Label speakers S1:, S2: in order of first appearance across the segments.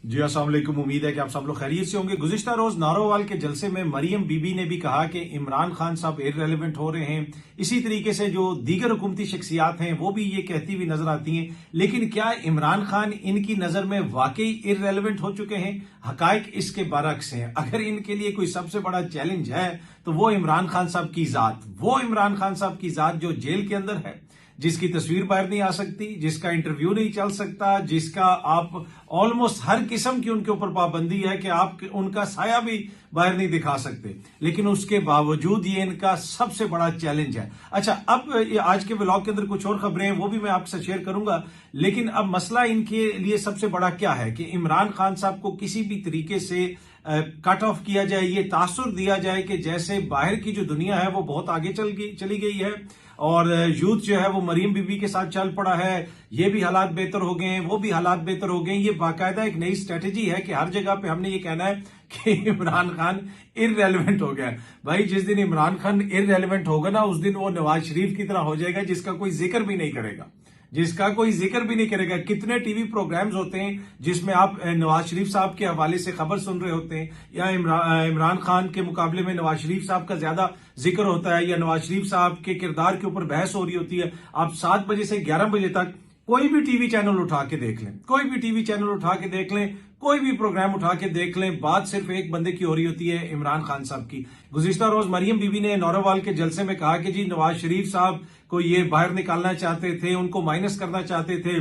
S1: जी अस्सलाम वालेकुम। उम्मीद है कि आप सब लोग खैरियत से होंगे। गुज़िश्ता रोज नारोवाल के जलसे में मरियम बीबी ने भी कहा कि इमरान खान साहब इररेलेवेंट हो रहे हैं। इसी तरीके से जो दीगर हुकूमती शख्सियात हैं वो भी ये कहती हुई नजर आती हैं। लेकिन क्या इमरान खान इनकी नजर में वाकई इररेलेवेंट हो चुके हैं? हकायक इसके बरक्स हैं। अगर इनके लिए कोई सबसे बड़ा चैलेंज है तो वो इमरान खान साहब की जात, वो इमरान खान साहब की जात जो जेल के अंदर है, जिसकी तस्वीर बाहर नहीं आ सकती, जिसका इंटरव्यू नहीं चल सकता, जिसका आप ऑलमोस्ट हर किस्म की उनके ऊपर पाबंदी है कि आप उनका साया भी बाहर नहीं दिखा सकते, लेकिन उसके बावजूद ये इनका सबसे बड़ा चैलेंज है। अच्छा, अब आज के व्लॉग के अंदर कुछ और खबरें हैं, वो भी मैं आपसे शेयर करूंगा। लेकिन अब मसला इनके लिए सबसे बड़ा क्या है कि इमरान खान साहब को किसी भी तरीके से कट ऑफ किया जाए, ये तासुर दिया जाए कि जैसे बाहर की जो दुनिया है वो बहुत आगे चली गई है और यूथ जो है वो मरियम बीबी के साथ चल पड़ा है, ये भी हालात बेहतर हो गए हैं, वो भी हालात बेहतर हो गए हैं। ये बाकायदा एक नई स्ट्रेटेजी है कि हर जगह पे हमने ये कहना है कि इमरान खान इररेलेवेंट हो गया है। भाई, जिस दिन इमरान खान इररेलेवेंट होगा ना, उस दिन वो नवाज शरीफ की तरह हो जाएगा, जिसका कोई जिक्र भी नहीं करेगा, जिसका कोई जिक्र भी नहीं करेगा। कितने टीवी प्रोग्राम्स होते हैं जिसमें आप नवाज शरीफ साहब के हवाले से खबर सुन रहे होते हैं, या इमरान खान के मुकाबले में नवाज शरीफ साहब का ज्यादा जिक्र होता है, या नवाज शरीफ साहब के किरदार के ऊपर बहस हो रही होती है। आप 7 बजे से 11 बजे तक कोई भी टीवी चैनल उठा के देख लें, कोई भी टीवी चैनल उठा के देख लें, कोई भी प्रोग्राम उठा के देख लें, बात सिर्फ एक बंदे की हो रही होती है, इमरान खान साहब की। गुज़िश्ता रोज मरियम बीबी ने नारोवाल के जलसे में कहा कि जी नवाज शरीफ साहब को ये बाहर निकालना चाहते थे, उनको माइनस करना चाहते थे।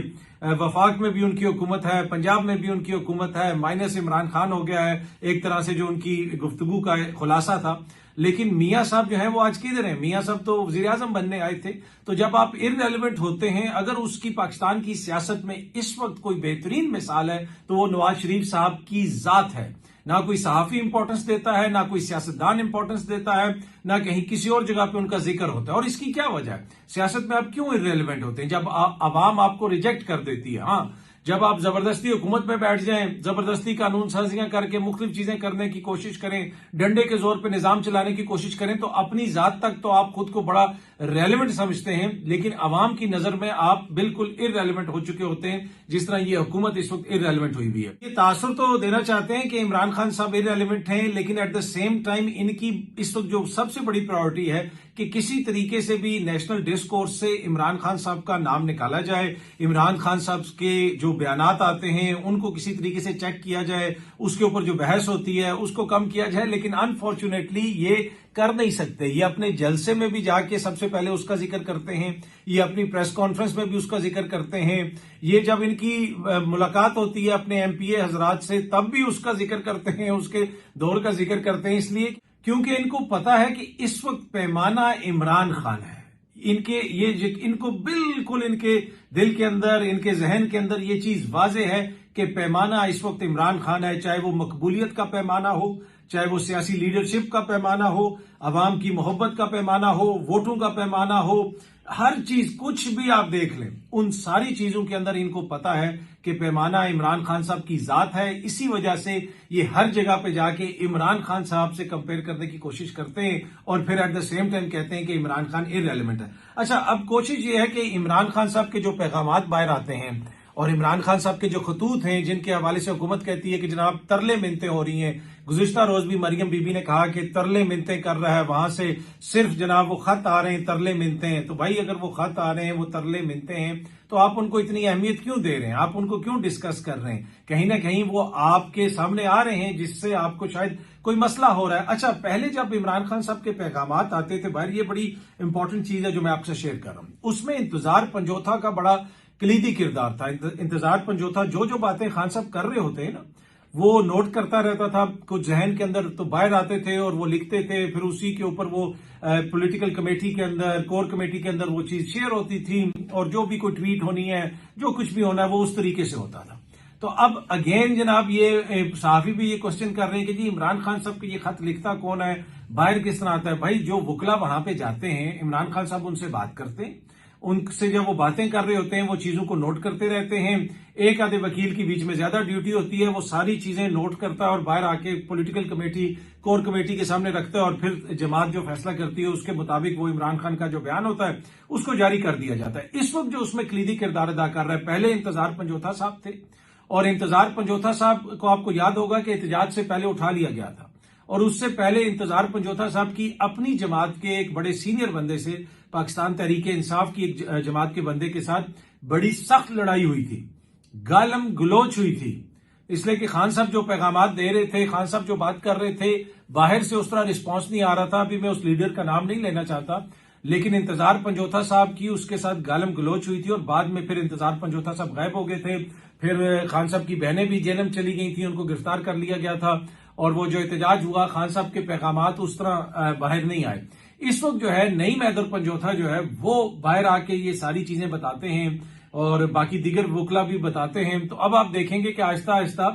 S1: वफाक में भी उनकी हुकूमत है, पंजाब में भी उनकी हुकूमत है, माइनस इमरान खान हो गया है, एक तरह से जो उनकी गुफ्तगू का खुलासा था। लेकिन मियां साहब जो है वो आज किधर है? मियां साहब तो वजीर आजम बनने आए थे। तो जब आप इररेलेवेंट होते हैं, अगर उसकी पाकिस्तान की सियासत में इस वक्त कोई बेहतरीन मिसाल है तो वो नवाज शरीफ साहब की जात है। ना कोई सहाफी इंपॉर्टेंस देता है, ना कोई सियासतदान इंपॉर्टेंस देता है, ना कहीं किसी और जगह पे उनका जिक्र होता है। और इसकी क्या वजह है? सियासत में आप क्यों इररेलेवेंट होते हैं? जब आवाम आपको रिजेक्ट कर देती है। हाँ, जब आप जबरदस्ती हुकूमत में बैठ जाएं, जबरदस्ती कानून साजियां करके मुख्तलिफ चीजें करने की कोशिश करें, डंडे के जोर पे निजाम चलाने की कोशिश करें, तो अपनी जात तक तो आप खुद को बड़ा रेलेवेंट समझते हैं, लेकिन अवाम की नजर में आप बिल्कुल इररेलेवेंट हो चुके होते हैं, जिस तरह ये हुकूमत इस वक्त इररेलेवेंट हुई भी है। ये तासुर तो देना चाहते हैं कि इमरान खान साहब इररेलेवेंट हैं, लेकिन एट द सेम टाइम इनकी इस वक्त जो सबसे बड़ी प्रायोरिटी है कि किसी तरीके से भी नेशनल डिस्कोर्स से इमरान खान साहब का नाम निकाला जाए, इमरान खान साहब के जो बयानात आते हैं उनको किसी तरीके से चेक किया जाए, उसके ऊपर जो बहस होती है उसको कम किया जाए। लेकिन अनफॉर्चुनेटली ये कर नहीं सकते। ये अपने जलसे में भी जाके सबसे पहले उसका जिक्र करते हैं, ये अपनी प्रेस कॉन्फ्रेंस में भी उसका जिक्र करते हैं, ये जब इनकी मुलाकात होती है अपने एमपीए हजरात से तब भी उसका जिक्र करते हैं, उसके दौर का जिक्र करते हैं, इसलिए क्योंकि इनको पता है कि इस वक्त पैमाना इमरान खान है। इनको बिल्कुल इनके दिल के अंदर, इनके जहन के अंदर ये चीज वाजे है कि पैमाना इस वक्त इमरान खान है। चाहे वो मकबूलियत का पैमाना हो, चाहे वो सियासी लीडरशिप का पैमाना हो, अवाम की मोहब्बत का पैमाना हो, वोटों का पैमाना हो, हर चीज कुछ भी आप देख लें, उन सारी चीजों के अंदर इनको पता है कि पैमाना इमरान खान साहब की जात है। इसी वजह से ये हर जगह पे जाके इमरान खान साहब से कंपेयर करने की कोशिश करते हैं और फिर एट द सेम टाइम कहते हैं कि इमरान खान इररेलेवेंट है। अच्छा, अब कोशिश ये है कि इमरान खान साहब के जो पैगामात बाहर आते हैं और इमरान खान साहब के जो खतूत हैं जिनके हवाले से हुकूमत कहती है कि जनाब तरले मिन्नतें हो रही हैं। गुज़िश्ता रोज भी मरियम बीबी ने कहा कि तरले मिन्नतें कर रहा है, वहां से सिर्फ जनाब वो खत आ रहे हैं, तरले मिन्नतें हैं। तो भाई, अगर वो खत आ रहे हैं, वो तरले मिन्नतें हैं, तो आप उनको इतनी अहमियत क्यों दे रहे हैं? आप उनको क्यों डिस्कस कर रहे हैं? कहीं ना कहीं वो आपके सामने आ रहे हैं जिससे आपको शायद कोई मसला हो रहा है। अच्छा, पहले जब इमरान खान साहब के पैगामात आते थे, भाई ये बड़ी इंपॉर्टेंट चीज है जो मैं आपसे शेयर कर रहा हूं, उसमें इंतजार पंजोथा का बड़ा कलीदी किरदार था। इंतजार पंजोथा जो बातें खान साहब कर रहे होते हैं ना, वो नोट करता रहता था, कुछ जहन के अंदर तो बाहर आते थे और वो लिखते थे, फिर उसी के ऊपर वो पॉलिटिकल कमेटी के अंदर, कोर कमेटी के अंदर वो चीज शेयर होती थी, और जो भी कोई ट्वीट होनी है, जो कुछ भी होना है, वो उस तरीके से होता था। तो अब अगेन जनाब ये सहाफी भी ये क्वेश्चन कर रहे हैं कि जी इमरान खान साहब को ये खत लिखता कौन है, बाहर किस तरह आता है? भाई, जो वकला वहां पे जाते हैं, इमरान खान साहब उनसे बात करते हैं, उनसे जब वो बातें कर रहे होते हैं वो चीजों को नोट करते रहते हैं। एक आधे वकील की बीच में ज्यादा ड्यूटी होती है, वो सारी चीजें नोट करता है और बाहर आके पॉलिटिकल कमेटी, कोर कमेटी के सामने रखता है, और फिर जमात जो फैसला करती है उसके मुताबिक वो इमरान खान का जो बयान होता है उसको जारी कर दिया जाता है। इस वक्त जो उसमें कलीदी किरदार अदा कर रहा है, पहले इंतजार पंजोथा साहब थे और इंतजार पंजोथा साहब को आपको याद होगा कि एहतजाज से पहले उठा लिया गया था, और उससे पहले इंतजार पंजोथा साहब की अपनी जमात के एक बड़े सीनियर बंदे से, पाकिस्तान तहरीक इंसाफ की एक जमात के बंदे के साथ बड़ी सख्त लड़ाई हुई थी, गालम गलोच हुई थी, इसलिए कि खान साहब जो पैगामात दे रहे थे, खान साहब जो बात कर रहे थे, बाहर से उस तरह रिस्पॉन्स नहीं आ रहा था। अभी मैं उस लीडर का नाम नहीं लेना चाहता, लेकिन इंतजार पंजोथा साहब की उसके साथ गालम गलोच हुई थी, और बाद में फिर इंतजार पंजोथा साहब गायब हो गए थे। फिर खान साहब की बहनें भी जेल में चली गई थी, उनको गिरफ्तार कर लिया गया था, और वो जो एहतजाज हुआ, खान साहब के पैगामात उस तरह बाहर नहीं आए। इस वक्त जो है नईम हैदर पंजोथा जो है वो बाहर आके ये सारी चीजें बताते हैं, और बाकी दीगर वकला भी बताते हैं। तो अब आप देखेंगे कि आहिस्ता आहिस्ता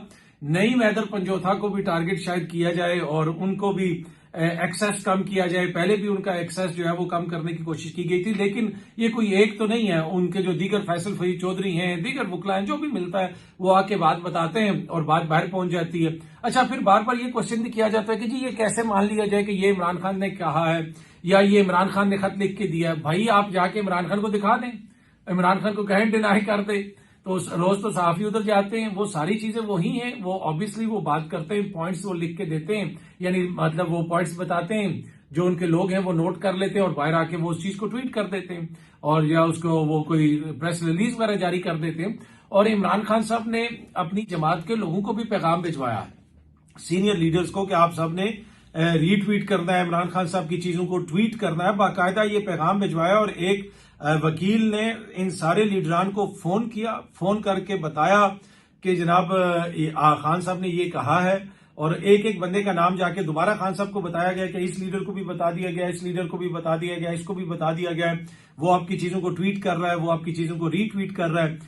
S1: नईम हैदर पंजोथा को भी टारगेट शायद किया जाए, और उनको भी एक्सेस कम किया जाए। पहले भी उनका एक्सेस जो है वो कम करने की कोशिश की गई थी, लेकिन ये कोई एक तो नहीं है। उनके जो दीगर फैसल फरीद चौधरी हैं, दीगर वकला हैं, जो भी मिलता है वो आके बात बताते हैं और बात बाहर पहुंच जाती है। अच्छा, फिर बार बार ये क्वेश्चन भी किया जाता है कि जी ये कैसे मान लिया जाए कि ये इमरान खान ने कहा है या ये इमरान खान ने खत लिख के दिया है। भाई आप जाके इमरान खान को दिखा दें, इमरान खान को कहें डिनाई कर दे, तो रोज तो सहाफी उधर जाते हैं, वो सारी चीजें वही हैं, वो ऑब्वियसली वो बात करते हैं, पॉइंट्स वो लिख के देते हैं, यानी मतलब वो पॉइंट्स बताते हैं, जो उनके लोग हैं वो नोट कर लेते हैं और बाहर आके वो उस चीज को ट्वीट कर देते हैं, और या उसको वो कोई प्रेस रिलीज वगैरह जारी कर देते हैं। और इमरान खान साहब ने अपनी जमात के लोगों को भी पैगाम भिजवाया है, सीनियर लीडर्स को, कि आप सब ने रीट्वीट करना है, इमरान खान साहब की चीजों को ट्वीट करना है। बाकायदा ये पैगाम भिजवाया, और एक वकील ने इन सारे लीडरान को फोन किया, फोन करके बताया कि जनाब खान साहब ने ये कहा है, और एक एक बंदे का नाम जाके दोबारा खान साहब को बताया गया कि इस लीडर को भी बता दिया गया, इस लीडर को भी बता दिया गया, इसको भी बता दिया गया है, वो आपकी चीजों को ट्वीट कर रहा है, वो आपकी चीजों को रीट्वीट कर रहा है।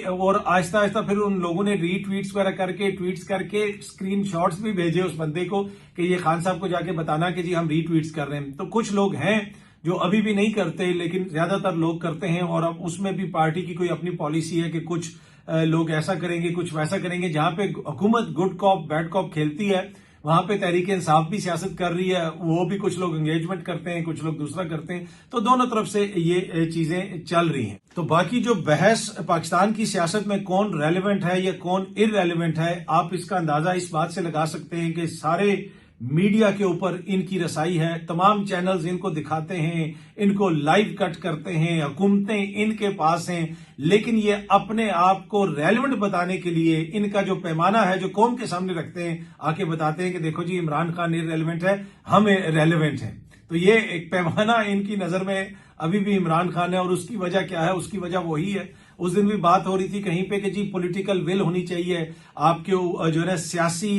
S1: और आहिस्ता आहिस्ता फिर उन लोगों ने रीट्वीट्स वगैरह करके, ट्वीट्स करके स्क्रीनशॉट्स भी भेजे उस बंदे को कि ये खान साहब को जाके बताना कि जी हम रीट्वीट्स कर रहे हैं। तो कुछ लोग हैं जो अभी भी नहीं करते, लेकिन ज्यादातर लोग करते हैं, और अब उसमें भी पार्टी की कोई अपनी पॉलिसी है कि कुछ लोग ऐसा करेंगे, कुछ वैसा करेंगे। जहां पे हुकूमत गुड कॉप बैड कॉप खेलती है, वहां पे तहरीक इंसाफ भी सियासत कर रही है, वो भी कुछ लोग एंगेजमेंट करते हैं, कुछ लोग दूसरा करते हैं, तो दोनों तरफ से ये चीजें चल रही हैं। तो बाकी जो बहस पाकिस्तान की सियासत में कौन रेलिवेंट है या कौन इररेलिवेंट है, आप इसका अंदाजा इस बात से लगा सकते हैं कि सारे मीडिया के ऊपर इनकी रसाई है, तमाम चैनल्स इनको दिखाते हैं, इनको लाइव कट करते हैं, हुकूमतें इनके पास हैं, लेकिन ये अपने आप को रेलेवेंट बताने के लिए इनका जो पैमाना है, जो कौम के सामने रखते हैं, आके बताते हैं कि देखो जी इमरान खान इररेलेवेंट है, हम रेलेवेंट हैं। तो ये एक पैमाना इनकी नजर में अभी भी इमरान खान है, और उसकी वजह क्या है? उसकी वजह वही है, उस दिन भी बात हो रही थी कहीं पे कि जी पॉलिटिकल विल होनी चाहिए आपके जो है सियासी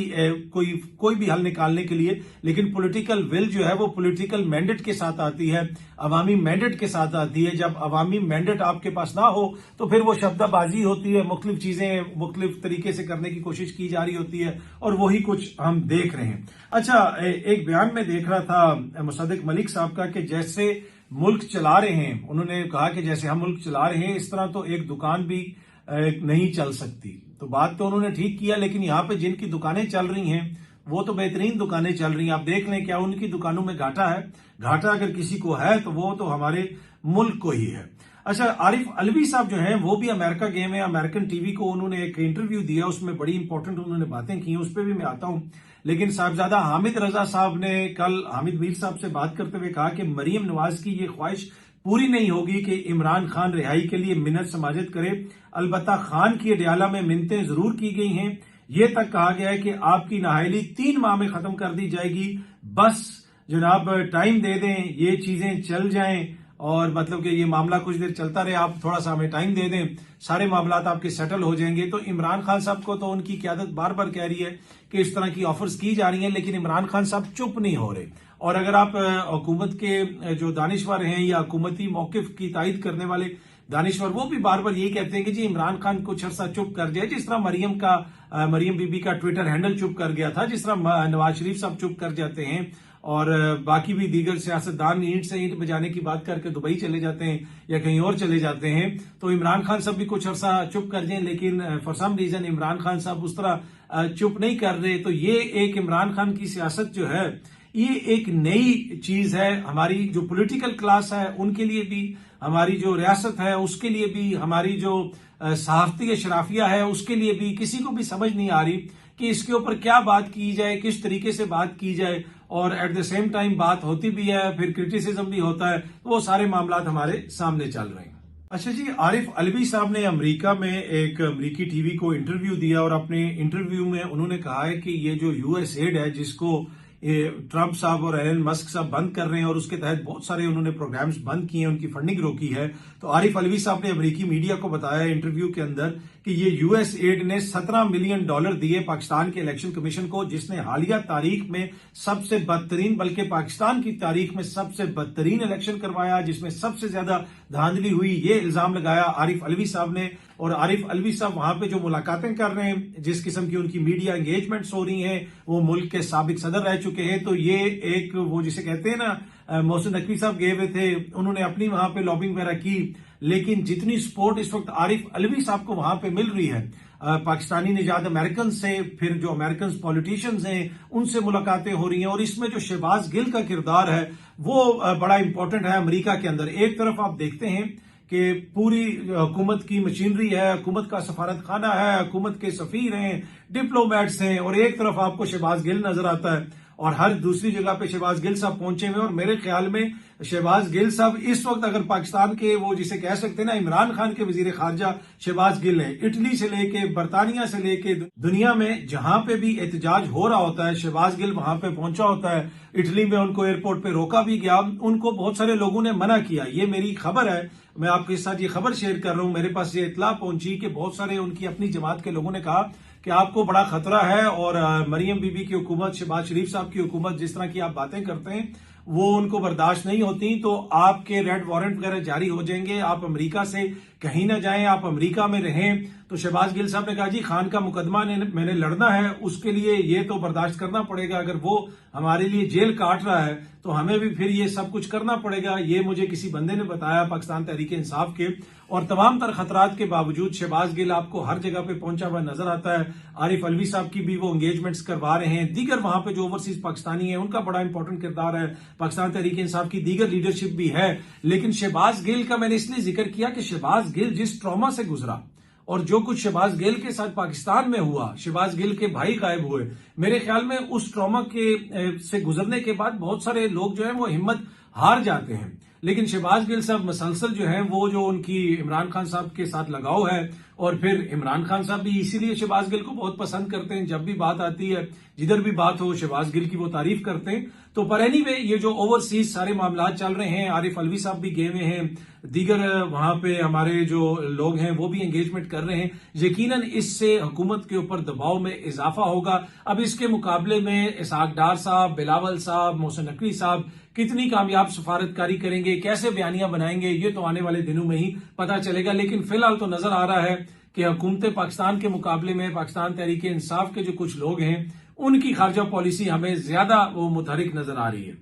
S1: कोई भी हल निकालने के लिए, लेकिन पॉलिटिकल विल जो है वो पॉलिटिकल मैंडेट के साथ आती है, अवामी मैंडेट के साथ आती है। जब अवामी मैंडेट आपके पास ना हो तो फिर वो शब्दाबाजी होती है, मुख्तलिफ चीजें मुख्तलिफ तरीके से करने की कोशिश की जा रही होती है, और वही कुछ हम देख रहे हैं। अच्छा, एक बयान में देख रहा था मुसद्दिक मलिक साहब का कि जैसे मुल्क चला रहे हैं, उन्होंने कहा कि जैसे हम मुल्क चला रहे हैं इस तरह तो एक दुकान भी नहीं चल सकती। तो बात तो उन्होंने ठीक किया, लेकिन यहाँ पे जिनकी दुकानें चल रही हैं वो तो बेहतरीन दुकानें चल रही हैं। आप देख लें क्या उनकी दुकानों में घाटा है? घाटा अगर किसी को है तो वो तो हमारे मुल्क को ही है। अच्छा, आरिफ अलवी साहब जो हैं वो भी अमेरिका गए हैं, अमेरिकन टीवी को उन्होंने एक इंटरव्यू दिया, उसमें बड़ी इंपॉर्टेंट उन्होंने बातें की, उस पर भी मैं आता हूं। लेकिन साहबजादा हामिद रजा साहब ने कल हामिद मीर साहब से बात करते हुए कहा कि मरीम नवाज की ये ख्वाहिश पूरी नहीं होगी कि इमरान खान रिहाई के लिए मिन्नत समाजत करे, अलबत्ता खान की अडियाला में मिन्नतें जरूर की गई हैं। ये तक कहा गया है कि आपकी नाहली 3 माह में खत्म कर दी जाएगी, बस जनाब टाइम दे दें, ये चीजें चल जाएं, और मतलब कि ये मामला कुछ देर चलता रहे, आप थोड़ा सा हमें टाइम दे दें, सारे मामला आपके सेटल हो जाएंगे। तो इमरान खान साहब को तो उनकी क़यादत बार बार कह रही है कि इस तरह की ऑफर्स की जा रही हैं, लेकिन इमरान खान साहब चुप नहीं हो रहे। और अगर आप हुकूमत के जो दानिश्वर हैं या हुकूमती मौकिफ की तायद करने वाले दानिश्वर, वो भी बार बार यही कहते हैं कि जी इमरान खान कुछ अर्सा चुप कर जाए, जिस तरह मरियम बीबी का ट्विटर हैंडल चुप कर गया था, जिस तरह नवाज शरीफ साहब चुप कर जाते हैं, और बाकी भी दीगर सियासतदान ईंट से ईंट बजाने की बात करके दुबई चले जाते हैं या कहीं और चले जाते हैं, तो इमरान खान साहब भी कुछ अर्सा चुप कर जाएं, लेकिन for some reason Imran Khan साहब उस तरह चुप नहीं कर रहे। तो ये एक इमरान खान की सियासत जो है ये एक नई चीज है, हमारी जो पॉलिटिकल क्लास है उनके लिए भी, हमारी जो रियासत है उसके लिए भी, हमारी जो सहाफती शराफिया है उसके लिए भी, किसी को भी समझ नहीं आ रही कि इसके ऊपर क्या बात की जाए, किस तरीके से बात की जाए, और एट द सेम टाइम बात होती भी है, फिर क्रिटिसिज्म भी होता है, तो वो सारे मामला हमारे सामने चल रहे हैं। अच्छा जी, आरिफ अलवी साहब ने अमेरिका में एक अमेरिकी टीवी को इंटरव्यू दिया और अपने इंटरव्यू में उन्होंने कहा है कि ये जो यूएस एड है जिसको ट्रंप साहब और एलन मस्क साहब बंद कर रहे हैं और उसके तहत बहुत सारे उन्होंने प्रोग्राम्स बंद किए हैं, उनकी फंडिंग रोकी है, तो आरिफ अलवी साहब ने अमेरिकी मीडिया को बताया इंटरव्यू के अंदर कि ये यूएस एड ने $17 मिलियन दिए पाकिस्तान के इलेक्शन कमीशन को, जिसने हालिया तारीख में सबसे बदतरीन, बल्कि पाकिस्तान की तारीख में सबसे बदतरीन इलेक्शन करवाया, जिसमें सबसे ज्यादा धांधली हुई, ये इल्जाम लगाया आरिफ अलवी साहब ने। और आरिफ अलवी साहब वहां पे जो मुलाकातें कर रहे हैं, जिस किस्म की उनकी मीडिया एंगेजमेंट्स हो रही हैं, वो मुल्क के साबिक सदर रह चुके हैं, तो ये एक वो जिसे कहते हैं ना, मोहसिन नकवी साहब गए हुए थे, उन्होंने अपनी वहां पे लॉबिंग वगैरह की, लेकिन जितनी सपोर्ट इस वक्त आरिफ अलवी साहब को वहां पे मिल रही है पाकिस्तानी निजात अमेरिकन से, फिर जो अमेरिकन पॉलिटिशियंस हैं उनसे मुलाकातें हो रही हैं, और इसमें जो शहबाज गिल का किरदार है वो बड़ा इंपॉर्टेंट है अमेरिका के अंदर। एक तरफ आप देखते हैं कि पूरी हुकूमत की मशीनरी है, हुकूमत का सफारत खाना है, हुकूमत के सफीर हैं, डिप्लोमेट्स हैं, और एक तरफ आपको शहबाज गिल नजर आता है, और हर दूसरी जगह पे शहबाज गिल साहब पहुंचे हुए। और मेरे ख्याल में शहबाज गिल साहब इस वक्त अगर पाकिस्तान के वो जिसे कह सकते हैं ना, इमरान खान के वजीर खारजा शहबाज गिल है। इटली से लेके, बरतानिया से लेके, दुनिया में जहां पे भी एहतजाज हो रहा होता है शहबाज गिल वहां पे पहुंचा होता है। इटली में उनको एयरपोर्ट पे रोका भी गया, उनको बहुत सारे लोगों ने मना किया। ये मेरी खबर है, मैं आपके साथ ये खबर शेयर कर रहा हूं, मेरे पास ये इतला पहुंची कि बहुत सारे उनकी अपनी जमात के लोगों ने कहा कि आपको बड़ा खतरा है, और मरियम बीबी की हुकूमत, शहबाज शरीफ साहब की हुकूमत, जिस तरह की आप बातें करते हैं वो उनको बर्दाश्त नहीं होती, तो आपके रेड वारंट वगैरह जारी हो जाएंगे, आप अमेरिका से कहीं ना जाएं, आप अमेरिका में रहें। तो शहबाज गिल साहब ने कहा जी खान का मुकदमा मैंने लड़ना है, उसके लिए ये तो बर्दाश्त करना पड़ेगा, अगर वो हमारे लिए जेल काट रहा है तो हमें भी फिर ये सब कुछ करना पड़ेगा। ये मुझे किसी बंदे ने बताया पाकिस्तान तहरीक इंसाफ के। और तमाम तर खतरात के बावजूद शहबाज गिल आपको हर जगह पे पहुंचा हुआ नजर आता है। आरिफ अलवी साहब की भी वो एंगेजमेंट्स करवा रहे हैं, दीगर वहां पे जो ओवरसीज पाकिस्तानी है उनका बड़ा इंपॉर्टेंट किरदार है, पाकिस्तान तहरीक इंसाफ की दीगर लीडरशिप भी है। लेकिन शहबाज गिल का मैंने इसलिए जिक्र किया कि शहबाज गिल जिस ट्रॉमा से गुजरा और जो कुछ शहबाज गिल के साथ पाकिस्तान में हुआ, शहबाज गिल के भाई गायब हुए, मेरे ख्याल में उस ट्रॉमा के से गुजरने के बाद बहुत सारे लोग जो है वो हिम्मत हार जाते हैं। लेकिन शहबाज गिल साहब मसलसल जो है वो जो उनकी इमरान खान साहब के साथ लगाव है, और फिर इमरान खान साहब भी इसीलिए शहबाज गिल को बहुत पसंद करते हैं, जब भी बात आती है, जिधर भी बात हो शहबाज गिल की वो तारीफ करते हैं। तो पर एनीवे ये जो ओवरसीज सारे मामला चल रहे हैं, आरिफ अलवी साहब भी गए हुए हैं, दीगर वहां पे हमारे जो लोग हैं वो भी एंगेजमेंट कर रहे हैं, यकीनन इससे हुकूमत के ऊपर दबाव में इजाफा होगा। अब इसके मुकाबले में इसहाक डार साहब, बिलावल साहब, मोहसिन नकवी साहब कितनी कामयाब सफारतकारी करेंगे, कैसे बयानियां बनाएंगे, ये तो आने वाले दिनों में ही पता चलेगा। लेकिन फिलहाल तो नजर आ रहा है कि हुकूमत पाकिस्तान के मुकाबले में पाकिस्तान तहरीक इंसाफ के जो कुछ लोग हैं उनकी खारजा पॉलिसी हमें ज्यादा वो मुतहरिक नजर आ रही है।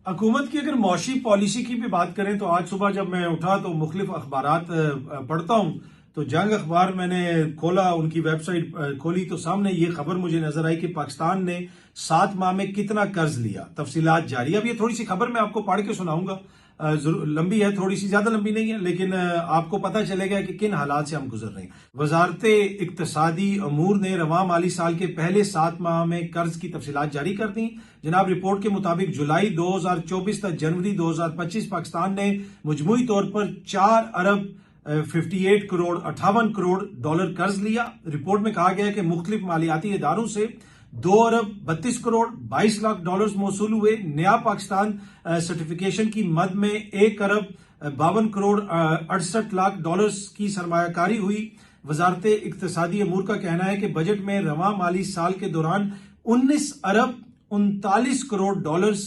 S1: हुकूमत की अगर मौशी पॉलिसी की भी बात करें तो आज सुबह जब मैं उठा तो मुख्तलिफ अखबारात पढ़ता हूं, तो जंग अखबार मैंने खोला, उनकी वेबसाइट खोली तो सामने ये खबर मुझे नजर आई कि पाकिस्तान ने 7 माह में कितना कर्ज लिया, तफसीलात जारी। अब ये थोड़ी सी खबर मैं आपको पढ़ के सुनाऊंगा, लंबी है, थोड़ी सी ज्यादा लंबी नहीं है, लेकिन आपको पता चलेगा कि किन हालात से हम गुजर रहे हैं। वजारत इक्तसादी अमूर ने रवां माली साल के पहले 7 माह में कर्ज की तफसीलात जारी कर दी। जनाब रिपोर्ट के मुताबिक जुलाई 2024 तक जनवरी 2025 पाकिस्तान ने मजमूई तौर पर 4 अरब 58 करोड़ 58 करोड़ डॉलर कर्ज लिया। रिपोर्ट में कहा गया है कि मुख्तलिफ मालियाती इदारों से 2 अरब 32 करोड़ 22 लाख डॉलर्स मौसूल हुए। नया पाकिस्तान सर्टिफिकेशन की मद में 1 अरब 52 करोड़ 68 लाख डॉलर्स की सरमायाकारी हुई। वजारत इक्तसादी अमूर का कहना है कि बजट में रवां माली साल के दौरान 19 अरब 39 करोड़ डॉलर्स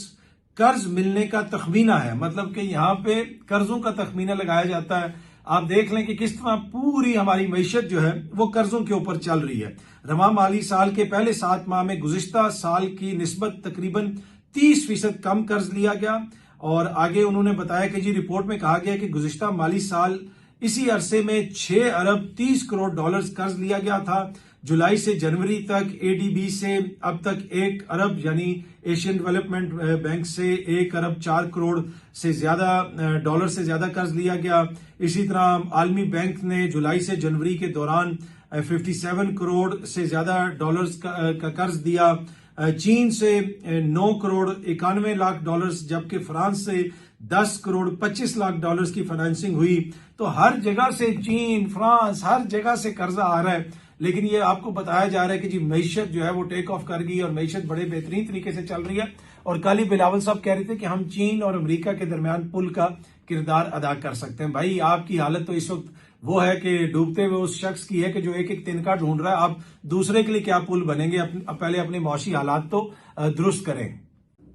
S1: कर्ज मिलने का तखमीना है। मतलब कि यहां पे कर्जों का तखमीना लगाया जाता है। आप देख लें कि किस तरह पूरी हमारी मईशत जो है वो कर्जों के ऊपर चल रही है। रवां माली साल के पहले 7 माह में गुज़िश्ता साल की निस्बत तकरीबन 30% कम कर्ज लिया गया। और आगे उन्होंने बताया कि जी रिपोर्ट में कहा गया कि गुज़िश्ता माली साल इसी अरसे में 6 अरब 30 करोड़ डॉलर्स कर्ज लिया गया था, जुलाई से जनवरी तक एडीबी से अब तक 1 अरब यानी एशियन डेवलपमेंट बैंक से 1 अरब 4 करोड़ से ज्यादा डॉलर से ज्यादा कर्ज लिया गया। इसी तरह आलमी बैंक ने जुलाई से जनवरी के दौरान 57 करोड़ से ज्यादा डॉलर्स का कर्ज दिया। चीन से 9 करोड़ 91 लाख डॉलर्स, जबकि फ्रांस से 10 करोड़ 25 लाख डॉलर्स की फाइनेंसिंग हुई। तो हर जगह से चीन, फ्रांस, हर जगह से कर्जा आ रहा है, लेकिन ये आपको बताया जा रहा है कि जी मईशत जो है वो टेक ऑफ कर गई और मईशत बड़े बेहतरीन तरीके से चल रही है। और कल ही बिलावल साहब कह रहे थे कि हम चीन और अमेरिका के दरमियान पुल का किरदार अदा कर सकते हैं। भाई आपकी हालत तो इस वक्त वो है कि डूबते हुए उस शख्स की है कि जो एक एक तिनका ढूंढ रहा है। आप दूसरे के लिए क्या पुल बनेंगे? पहले अपने मौशी हालात तो दुरुस्त करें।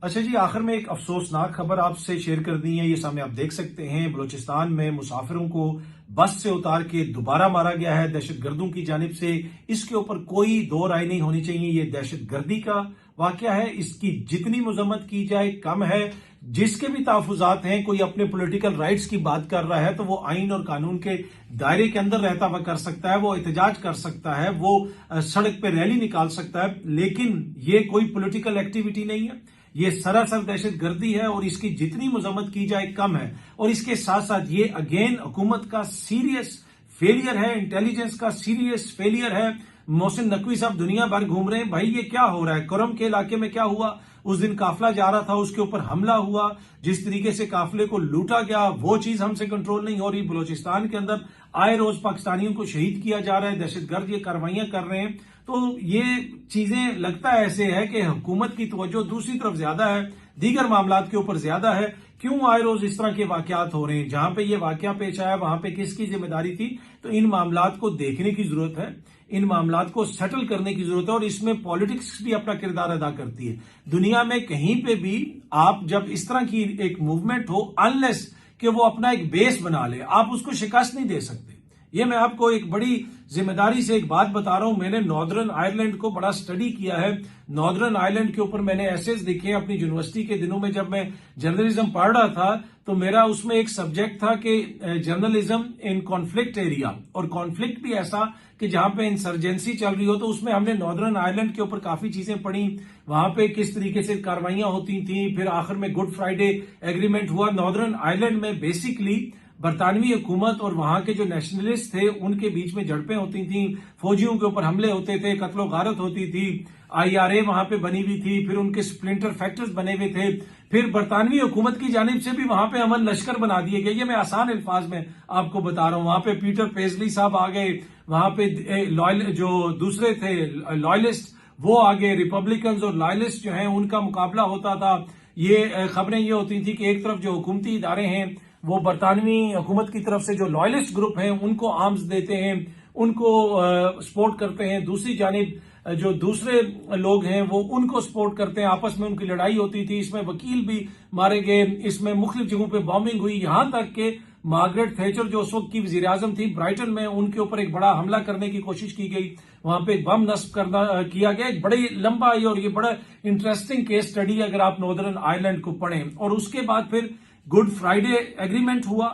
S1: अच्छा जी, आखिर में एक अफसोसनाक खबर आपसे शेयर कर दी है। ये सामने आप देख सकते हैं, बलूचिस्तान में मुसाफिरों को बस से उतार के दोबारा मारा गया है दहशतगर्दों की जानिब से। इसके ऊपर कोई दो राय नहीं होनी चाहिए, ये दहशतगर्दी का वाकया है। इसकी जितनी मजम्मत की जाए कम है। जिसके भी तहफुजात हैं, कोई अपने पॉलिटिकल राइट्स की बात कर रहा है तो वो आइन और कानून के दायरे के अंदर रहता हुआ कर सकता है, वो एहतजाज कर सकता है, वो सड़क पे रैली निकाल सकता है, लेकिन ये कोई पॉलिटिकल एक्टिविटी नहीं है। ये सरासर दहशतगर्दी है और इसकी जितनी मजम्मत की जाए कम है। और इसके साथ साथ ये अगेन हुकूमत का सीरियस फेलियर है, इंटेलिजेंस का सीरियस फेलियर है। मोहसिन नकवी साहब दुनिया भर घूम रहे हैं, भाई ये क्या हो रहा है? करम के इलाके में क्या हुआ? उस दिन काफिला जा रहा था, उसके ऊपर हमला हुआ, जिस तरीके से काफिले को लूटा गया वो चीज हमसे कंट्रोल नहीं हो रही। बलूचिस्तान के अंदर आए रोज पाकिस्तानियों को शहीद किया जा रहा है, दहशतगर्द ये कार्रवाइयां कर रहे हैं। तो ये चीजें लगता है ऐसे है कि हुकूमत की तवज्जो दूसरी तरफ ज्यादा है, दीगर मामलात के ऊपर ज्यादा है। क्यों आए रोज इस तरह के वाकयात हो रहे हैं? जहां पे ये वाकया पेश आया वहां पे किसकी जिम्मेदारी थी? तो इन मामलात को देखने की जरूरत है, इन मामलात को सेटल करने की जरूरत है और इसमें पॉलिटिक्स भी अपना किरदार अदा करती है। दुनिया में कहीं पे भी आप जब इस तरह की एक मूवमेंट हो, अनलेस कि वो अपना एक बेस बना ले, आप उसको शिकस्त नहीं दे सकते। ये मैं आपको एक बड़ी जिम्मेदारी से एक बात बता रहा हूं। मैंने नॉर्दर्न आयरलैंड को बड़ा स्टडी किया है। नॉर्दर्न आयरलैंड के ऊपर मैंने एसेज लिखे अपनी यूनिवर्सिटी के दिनों में। जब मैं जर्नलिज्म पढ़ रहा था तो मेरा उसमें एक सब्जेक्ट था कि जर्नलिज्म इन कॉन्फ्लिक्ट एरिया, और कॉन्फ्लिक्ट भी ऐसा कि जहां पे इंसर्जेंसी चल रही हो। तो उसमें हमने नॉर्दर्न आयरलैंड के ऊपर काफी चीजें पढ़ी, वहां पे किस तरीके से कार्रवाइयां होती थी। फिर आखिर में गुड फ्राइडे एग्रीमेंट हुआ। नॉर्दर्न आयरलैंड में बेसिकली बरतानवी हुकूमत और वहां के जो नेशनलिस्ट थे उनके बीच में झड़पें होती थी, फौजियों के ऊपर हमले होते थे, कत्लो गारत होती थी, IRA वहां पे बनी हुई थी, फिर उनके स्प्लिंटर फैक्टर्स बने हुए थे। फिर बरतानवी हुकूमत की जानिब से भी वहां पे अमन लश्कर बना दिए गए। ये मैं आसान अल्फाज में आपको बता रहा हूं। वहां पे पीटर पेजली साहब आ गए, वहां पे जो दूसरे थे लॉयलिस्ट वो आ गए, रिपब्लिकन और लॉयलिस्ट जो है उनका मुकाबला होता था। ये खबरें ये होती थी कि एक तरफ जो हुकूमती इदारे हैं वो बरतानवी हुकूमत की तरफ से जो लॉयलिस्ट ग्रुप हैं उनको आर्म्स देते हैं, उनको सपोर्ट करते हैं। दूसरी जानिब जो दूसरे लोग हैं वो उनको सपोर्ट करते हैं। आपस में उनकी लड़ाई होती थी, इसमें वकील भी मारे गए, इसमें मुख्तलिफ जगहों पे बॉम्बिंग हुई। यहां तक कि मार्गरेट थैचर जो उस वक्त की वजीर आजम थी, ब्राइटन में उनके ऊपर एक बड़ा हमला करने की कोशिश की गई, वहां पे बम नस्ब किया गया। एक बड़ी लंबा और ये बड़ा इंटरेस्टिंग केस स्टडी अगर आप नॉर्दर्न आयरलैंड को पढ़ें। और उसके बाद फिर गुड फ्राइडे एग्रीमेंट हुआ।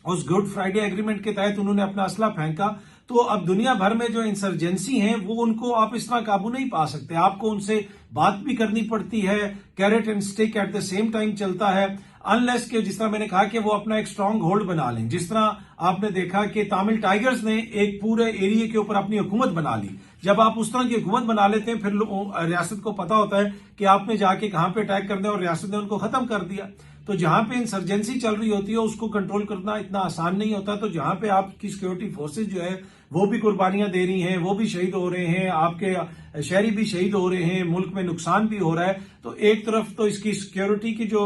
S1: उस गुड फ्राइडे एग्रीमेंट के तहत उन्होंने अपना असला फेंका। तो अब दुनिया भर में जो इंसर्जेंसी हैं वो उनको आप इस तरह काबू नहीं पा सकते। आपको उनसे बात भी करनी पड़ती है, carrot and stick at the same time चलता है। अनलेस के जिस तरह मैंने कहा कि वो अपना एक स्ट्रांग होल्ड बना लें। जिस तरह आपने देखा कि तमिल टाइगर्स ने एक पूरे एरिया के ऊपर अपनी हुकूमत बना ली। जब आप उस तरह की हुकूमत बना लेते हैं फिर रियासत को पता होता है कि आपने जाके कहां पे अटैक करना है, और रियासत ने उनको खत्म कर दिया। तो जहां पे इंसर्जेंसी चल रही होती है उसको कंट्रोल करना इतना आसान नहीं होता। तो जहां पे आपकी सिक्योरिटी फोर्सेज जो है वो भी कुर्बानियां दे रही हैं, वो भी शहीद हो रहे हैं, आपके शहरी भी शहीद हो रहे हैं, मुल्क में नुकसान भी हो रहा है। तो एक तरफ तो इसकी सिक्योरिटी की जो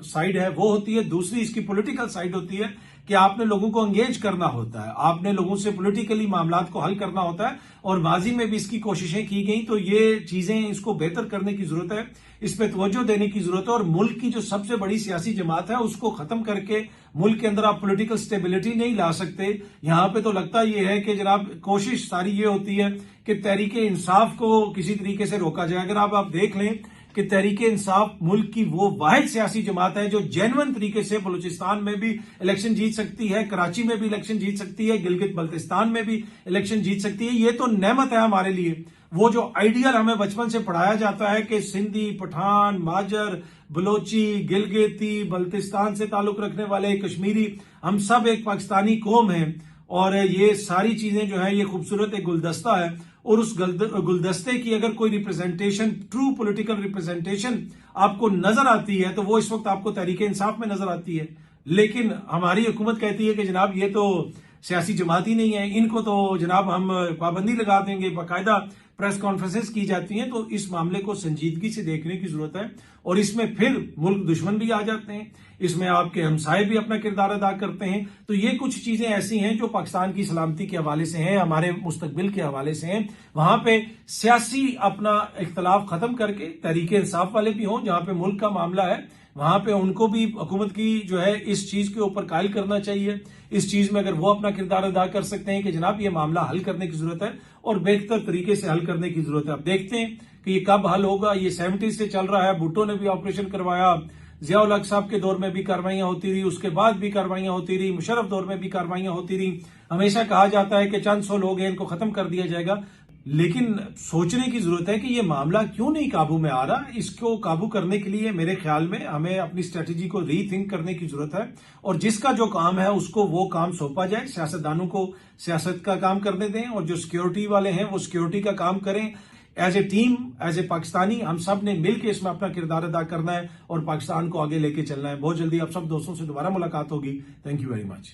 S1: साइड है वो होती है, दूसरी इसकी पॉलिटिकल साइड होती है कि आपने लोगों को एंगेज करना होता है, आपने लोगों से पॉलिटिकली मामलात को हल करना होता है। और माजी में भी इसकी कोशिशें की गई। तो ये चीजें इसको बेहतर करने की जरूरत है, इस पे तवज्जो देने की जरूरत है। और मुल्क की जो सबसे बड़ी सियासी जमात है उसको खत्म करके मुल्क के अंदर आप पॉलिटिकल स्टेबिलिटी नहीं ला सकते। यहां पे तो लगता ये है कि जनाब कोशिश सारी ये होती है कि तहरीक इंसाफ को किसी तरीके से रोका जाए। अगर आप देख लें कि तहरीक इंसाफ मुल्क की वो वाहिद सियासी जमात है जो जेन्युइन तरीके से बलूचिस्तान में भी इलेक्शन जीत सकती है, कराची में भी इलेक्शन जीत सकती है, गिलगित बल्तिस्तान में भी इलेक्शन जीत सकती है। ये तो नेमत है हमारे लिए। वो जो आइडियल हमें बचपन से पढ़ाया जाता है कि सिंधी, पठान, माजर, बलोची, गिलगिती, बल्तिस्तान से ताल्लुक रखने वाले, कश्मीरी, हम सब एक पाकिस्तानी कौम हैं और ये सारी चीजें जो है ये खूबसूरत एक गुलदस्ता है और उस गुलदस्ते की अगर कोई रिप्रेजेंटेशन, ट्रू पॉलिटिकल रिप्रेजेंटेशन आपको नजर आती है तो वो इस वक्त आपको तहरीक इंसाफ में नजर आती है। लेकिन हमारी हुकूमत कहती है कि जनाब ये तो सियासी जमात ही नहीं है, इनको तो जनाब हम पाबंदी लगा देंगे, बाकायदा प्रेस कॉन्फ्रेंसेस की जाती हैं। तो इस मामले को संजीदगी से देखने की जरूरत है और इसमें फिर मुल्क दुश्मन भी आ जाते हैं, इसमें आपके हमसाए भी अपना किरदार अदा करते हैं। तो ये कुछ चीजें ऐसी हैं जो पाकिस्तान की सलामती के हवाले से हैं, हमारे मुस्तकबिल के हवाले से हैं। वहां पे सियासी अपना इख्तलाफ खत्म करके तहरीक इंसाफ वाले भी हों, जहां पे मुल्क का मामला है वहां पे उनको भी हुकूमत की जो है इस चीज के ऊपर कायल करना चाहिए। इस चीज में अगर वो अपना किरदार अदा कर सकते हैं कि जनाब ये मामला हल करने की जरूरत है और बेहतर तरीके से हल करने की जरूरत है। अब देखते हैं कि ये कब हल होगा। ये 70 से चल रहा है, भुट्टो ने भी ऑपरेशन करवाया, जियाउल हक साहब के दौर में भी कार्रवाइयां होती रही, उसके बाद भी कार्रवाइयां होती रही, मुशर्रफ दौर में भी कार्रवाइयां होती रही। हमेशा कहा जाता है कि चंद 100 लोग हैं, इनको खत्म कर दिया जाएगा। लेकिन सोचने की जरूरत है कि ये मामला क्यों नहीं काबू में आ रहा। इसको काबू करने के लिए मेरे ख्याल में हमें अपनी स्ट्रेटेजी को रीथिंक करने की जरूरत है और जिसका जो काम है उसको वो काम सौंपा जाए। सियासतदानों को सियासत का काम करने दें और जो सिक्योरिटी वाले हैं वो सिक्योरिटी का काम करें। As a team, as a Pakistani हम सब ने मिलकर इसमें अपना किरदार अदा करना है और पाकिस्तान को आगे लेके चलना है। बहुत जल्दी आप सब दोस्तों से दोबारा मुलाकात होगी। Thank you very much.